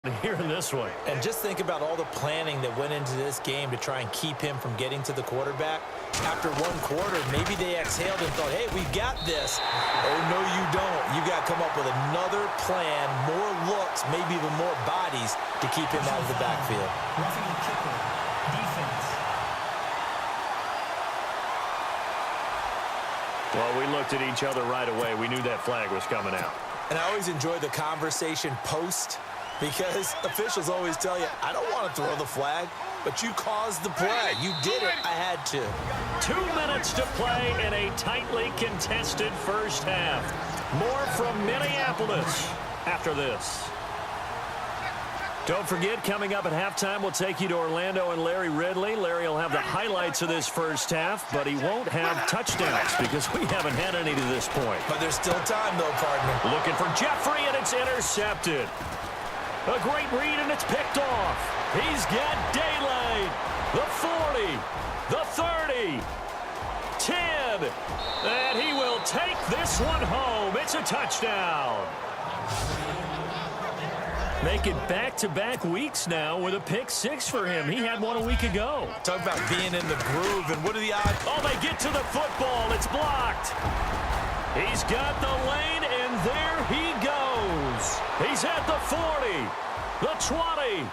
here in this one. And just think about all the planning that went into this game to try and keep him from getting to the quarterback. After one quarter, maybe they exhaled and thought, hey, we've got this. Oh, no, you don't. You got to come up with another plan, more looks, maybe even more bodies to keep him out of the backfield. Roughing the kicker, defense. Well, we looked at each other right away. We knew that flag was coming out. And I always enjoy the conversation post, because officials always tell you, I don't want to throw the flag, but you caused the play. You did it. I had to. 2 minutes to play in a tightly contested first half. More from Minneapolis after this. Don't forget, coming up at halftime, we'll take you to Orlando and Larry Ridley. Larry will have the highlights of this first half, but he won't have touchdowns because we haven't had any to this point. But there's still time, though, partner. Looking for Jeffrey, and it's intercepted. A great read, and it's picked off. He's got daylight. The 40, the 30, 10, and he will take this one home. It's a touchdown. Make it back-to-back weeks now with a pick six for him. He had one a week ago. Talk about being in the groove, and what are the odds? Oh, they get to the football. It's blocked. He's got the lane, and there he goes. He's at the 40, the 20,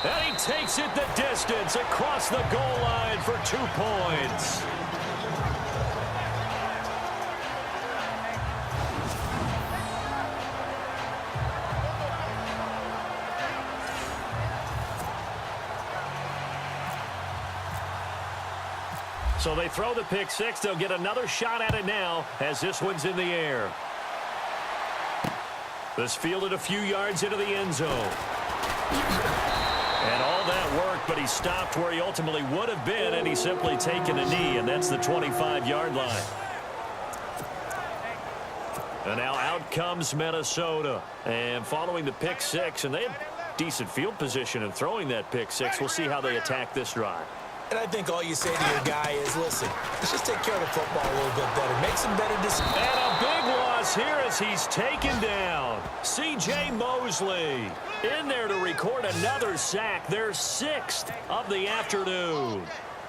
and he takes it the distance across the goal line for 2 points. So they throw the pick six. They'll get another shot at it now as this one's in the air. This fielded a few yards into the end zone. And all that work, but he stopped where he ultimately would have been, and he's simply taken a knee, and that's the 25-yard line. And now out comes Minnesota. And following the pick six, and they had decent field position in throwing that pick six. We'll see how they attack this drive. And I think all you say to your guy is, listen, let's just take care of the football a little bit better. Make some better decisions. And a big loss here as he's taken down. C.J. Mosley in there to record another sack. Their 6th of the afternoon.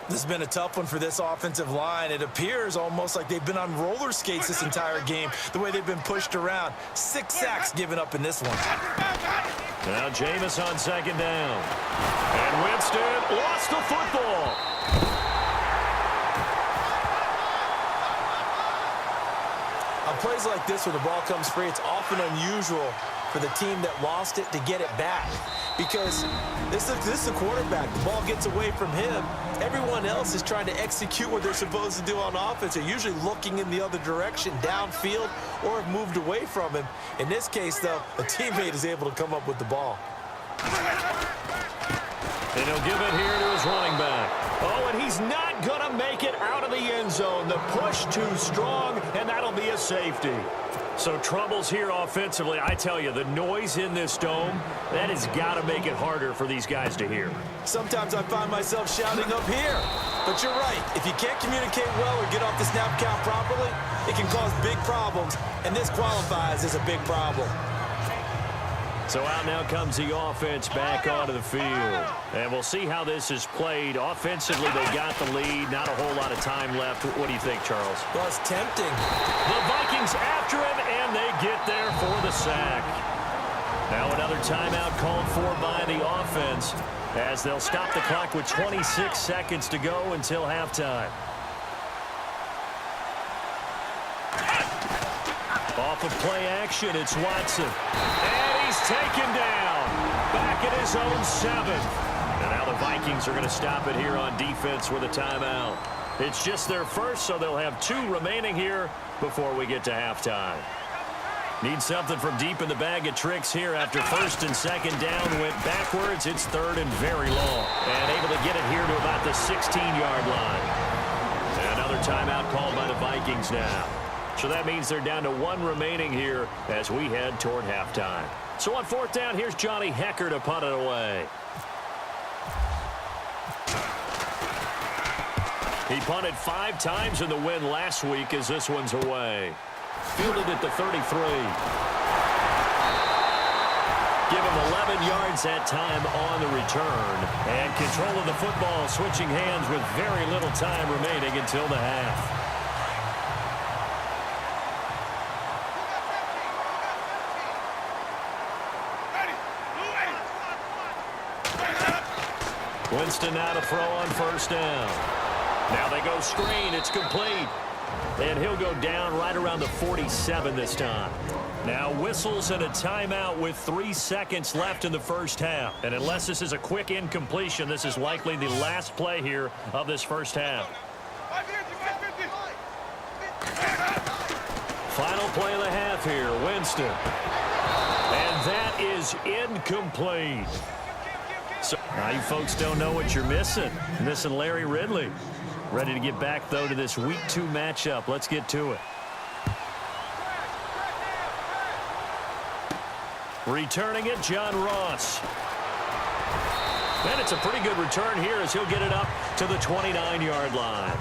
This has been a tough one for this offensive line. It appears almost like they've been on roller skates this entire game, the way they've been pushed around. 6 sacks given up in this one. Now Jameis on second down. And Winston lost the football. On plays like this where the ball comes free, it's often unusual for the team that lost it to get it back. Because this is the quarterback. The ball gets away from him. Everyone else is trying to execute what they're supposed to do on offense. They're usually looking in the other direction, downfield, or have moved away from him. In this case, though, a teammate is able to come up with the ball. And he'll give it here to his running back. Oh, and he's not going to make it out of the end zone. The push too strong, and that'll be a safety. So troubles here offensively. I tell you, the noise in this dome, that has got to make it harder for these guys to hear. Sometimes I find myself shouting up here. But you're right. If you can't communicate well or get off the snap count properly, it can cause big problems. And this qualifies as a big problem. So out now comes the offense back onto the field. And we'll see how this is played. Offensively, they got the lead. Not a whole lot of time left. What do you think, Charles? Well, it's tempting. The Vikings after him, and they get there for the sack. Now another timeout called for by the offense as they'll stop the clock with 26 seconds to go until halftime. Off of play action, it's Watson. And he's taken down. Back at his own 7th. And now the Vikings are going to stop it here on defense with a timeout. It's just their first, so they'll have 2 remaining here before we get to halftime. Need something from deep in the bag of tricks here after 1st and 2nd down. Went backwards. It's 3rd and very long. And able to get it here to about the 16-yard line. And another timeout called by the Vikings now. So that means they're down to 1 remaining here as we head toward halftime. So on 4th down, here's Johnny Hecker to punt it away. He punted 5 times in the win last week as this one's away. Fielded at the 33. Give him 11 yards that time on the return. And control of the football switching hands with very little time remaining until the half. Winston now to throw on first down. Now they go screen. It's complete. And he'll go down right around the 47 this time. Now whistles and a timeout with 3 seconds left in the first half. And unless this is a quick incompletion, this is likely the last play here of this first half. Final play of the half here, Winston. And that is incomplete. So now you folks don't know what you're missing. You're missing Larry Ridley. Ready to get back, though, to this Week 2 matchup. Let's get to it. Returning it, John Ross. And it's a pretty good return here as he'll get it up to the 29-yard line.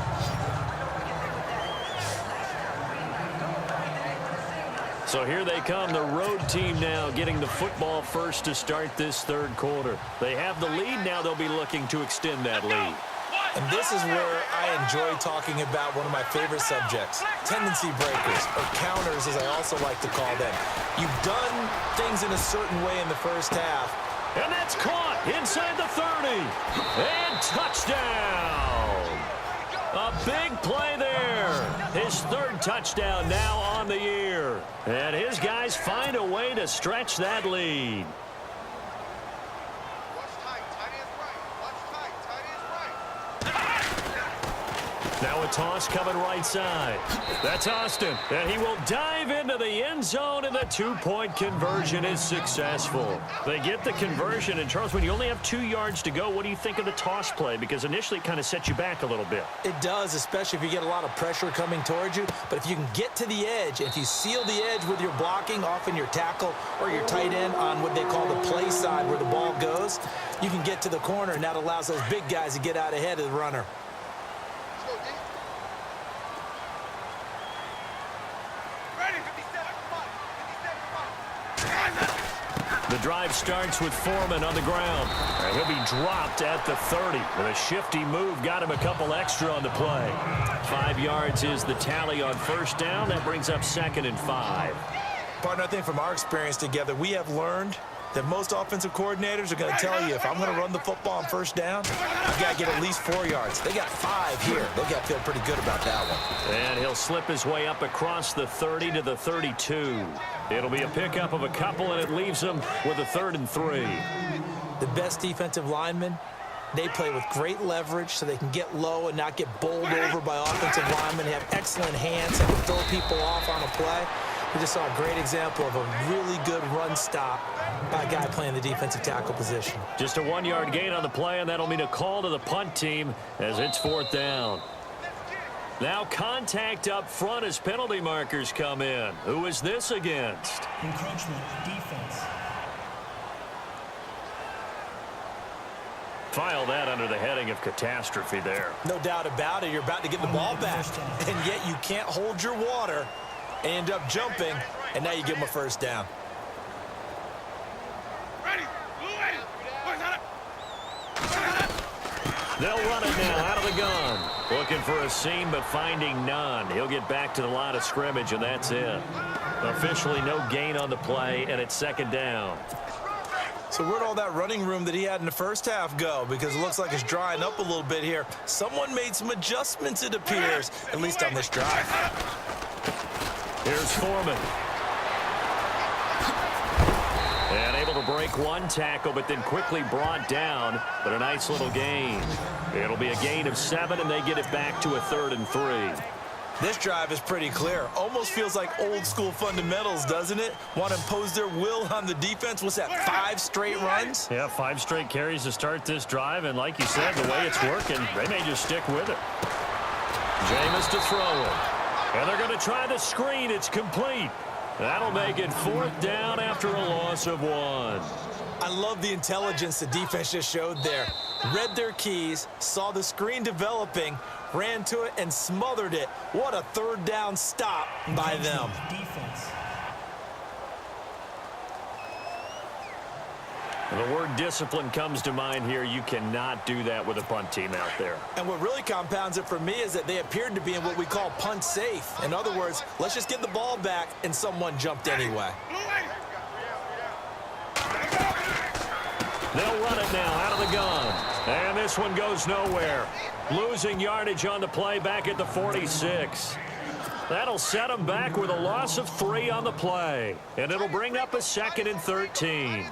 So here they come, the road team now getting the football first to start this third quarter. They have the lead. Now they'll be looking to extend that lead. And this is where I enjoy talking about one of my favorite subjects, tendency breakers, or counters as I also like to call them. You've done things in a certain way in the first half. And that's caught inside the 30. And touchdown. A big play there. His third touchdown now on the year. And his guys find a way to stretch that lead. Now a toss coming right side. That's Austin. And he will dive into the end zone, and the two-point conversion is successful. They get the conversion. And, Charles, when you only have 2 yards to go, what do you think of the toss play? Because initially it kind of sets you back a little bit. It does, especially if you get a lot of pressure coming towards you. But if you can get to the edge, if you seal the edge with your blocking, often your tackle or your tight end on what they call the play side where the ball goes, you can get to the corner, and that allows those big guys to get out ahead of the runner. The drive starts with Foreman on the ground. And he'll be dropped at the 30. With a shifty move, got him a couple extra on the play. 5 yards is the tally on first down. That brings up 2nd and 5. Partner, I think from our experience together, we have learned that most offensive coordinators are going to tell you, if I'm going to run the football on first down, I've got to get at least 4 yards. They got 5 here. They got to feel pretty good about that one. And he'll slip his way up across the 30 to the 32. It'll be a pickup of a couple, and it leaves him with a 3rd and 3. The best defensive linemen, they play with great leverage so they can get low and not get bowled over by offensive linemen. They have excellent hands and can throw people off on a play. We just saw a great example of a really good run stop by a guy playing the defensive tackle position. Just a 1-yard gain on the play, and that'll mean a call to the punt team as it's 4th down. Now contact up front as penalty markers come in. Who is this against? Encroachment, defense. File that under the heading of catastrophe there. No doubt about it. You're about to get the ball back, and yet you can't hold your water and end up jumping, and now you give them a first down. They'll run it now out of the gun. Looking for a seam, but finding none. He'll get back to the line of scrimmage, and that's it. Officially no gain on the play, and it's 2nd down. So where'd all that running room that he had in the first half go? Because it looks like it's drying up a little bit here. Someone made some adjustments, it appears, at least on this drive. Here's Foreman. And able to break one tackle, but then quickly brought down. But a nice little gain. It'll be a gain of 7, and they get it back to a 3rd and 3. This drive is pretty clear. Almost feels like old school fundamentals, doesn't it? Want to impose their will on the defense. What's that, 5 straight runs? Yeah, 5 straight carries to start this drive. And like you said, the way it's working, they may just stick with it. Jameis to throw it. And they're going to try the screen. It's complete. That'll make it 4th down after a loss of 1. I love the intelligence the defense just showed there. Read their keys, saw the screen developing, ran to it, and smothered it. What a 3rd down stop by them. Defense. The word discipline comes to mind here. You cannot do that with a punt team out there. And what really compounds it for me is that they appeared to be in what we call punt safe. In other words, let's just get the ball back, and someone jumped anyway. They'll run it now out of the gun. And this one goes nowhere. Losing yardage on the play back at the 46. That'll set them back with a loss of 3 on the play. And it'll bring up a 2nd and 13.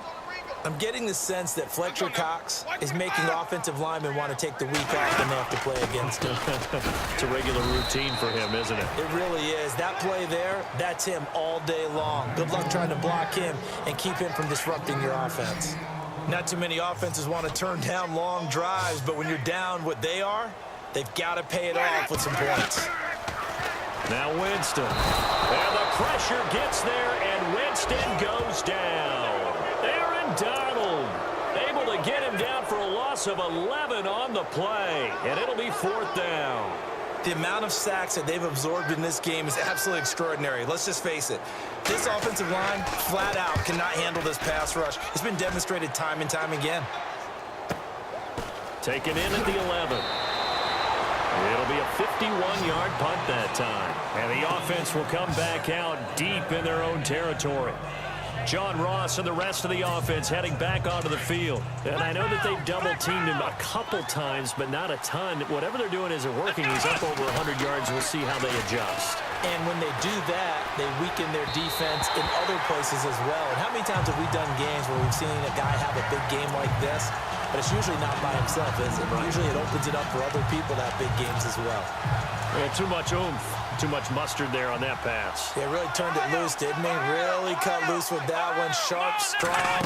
I'm getting the sense that Fletcher Cox is making offensive linemen want to take the week off when they have to play against him. It's a regular routine for him, isn't it? It really is. That play there, that's him all day long. Good luck trying to block him and keep him from disrupting your offense. Not too many offenses want to turn down long drives, but when you're down what they are, they've got to pay it off with some points. Now Winston. And the pressure gets there, and Winston goes down. Aaron Donald able to get him down for a loss of 11 on the play, and it'll be 4th down. The amount of sacks that they've absorbed in this game is absolutely extraordinary. Let's just face it. This offensive line, flat out, cannot handle this pass rush. It's been demonstrated time and time again. Taken in at the 11. It'll be a 51-yard punt that time. And the offense will come back out deep in their own territory. John Ross and the rest of the offense heading back onto the field. And I know that they've double-teamed him a couple times, but not a ton. Whatever they're doing isn't working. He's up over 100 yards. We'll see how they adjust. And when they do that, they weaken their defense in other places as well. And how many times have we done games where we've seen a guy have a big game like this, but it's usually not by himself, is it? Right. Usually it opens it up for other people to have big games as well. Yeah, too much oomph, too much mustard there on that pass. They really turned it loose, didn't they? Really cut loose with that one. Sharp, strong.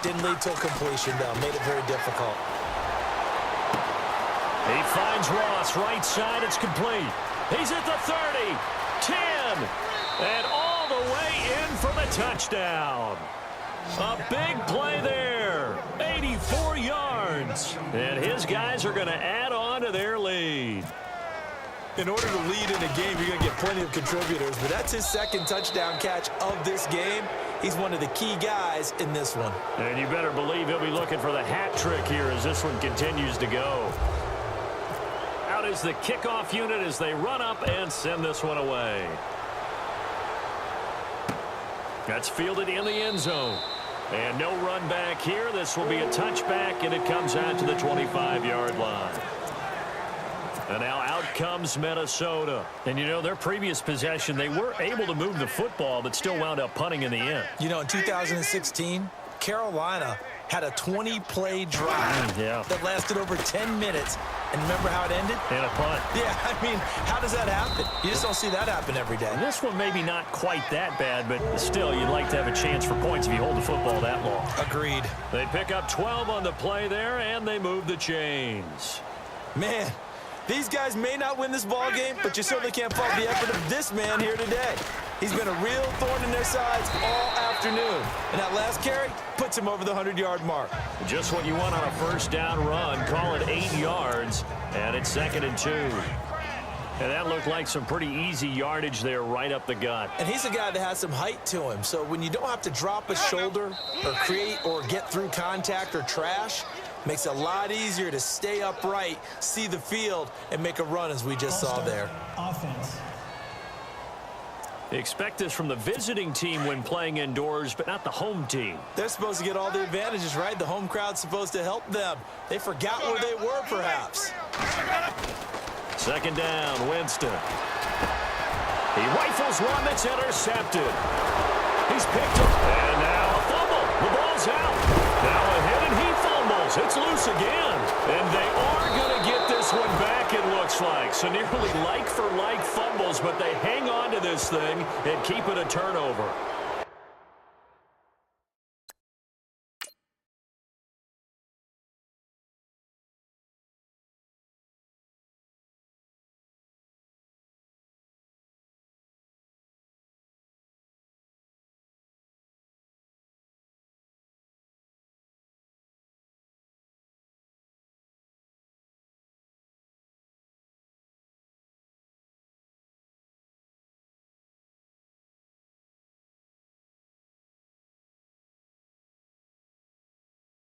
Didn't lead to a completion, though. Made it very difficult. He finds Ross, right side, it's complete. He's at the 30, 10, and all the way in for the touchdown. A big play there, 84 yards. And his guys are going to add on to their lead. In order to lead in a game, you're going to get plenty of contributors, but that's his 2nd touchdown catch of this game. He's one of the key guys in this one. And you better believe he'll be looking for the hat trick here as this one continues to go. Out is the kickoff unit as they run up and send this one away. That's fielded in the end zone. And no run back here. This will be a touchback, and it comes out to the 25-yard line. And now out comes Minnesota. And, you know, their previous possession, they were able to move the football, but still wound up punting in the end. You know, in 2016, Carolina had a 20-play drive that lasted over 10 minutes. And remember how it ended? And a punt. Yeah, I mean, how does that happen? You just don't see that happen every day. And this one maybe not quite that bad, but still, you'd like to have a chance for points if you hold the football that long. Agreed. They pick up 12 on the play there, and they move the chains. Man, these guys may not win this ball game, but you certainly can't fault the effort of this man here today. He's been a real thorn in their sides all afternoon. And that last carry puts him over the 100-yard mark. Just what you want on a first down run. Call it 8 yards, and it's 2nd and 2. And that looked like some pretty easy yardage there right up the gut. And he's a guy that has some height to him. So when you don't have to drop a shoulder or create or get through contact or trash, makes it a lot easier to stay upright, see the field, and make a run as we just saw there. Offense. They expect this from the visiting team when playing indoors, but not the home team. They're supposed to get all the advantages, right? The home crowd's supposed to help them. They forgot where they were, perhaps. 2nd down, Winston. He rifles one that's intercepted. He's picked up. And now a fumble. The ball's out. Now ahead, and he fumbles. It's loose again. And they are going to get this one back, it looks like. So nearly like-for-like fumbles, but they hang on to this thing and keep it a turnover.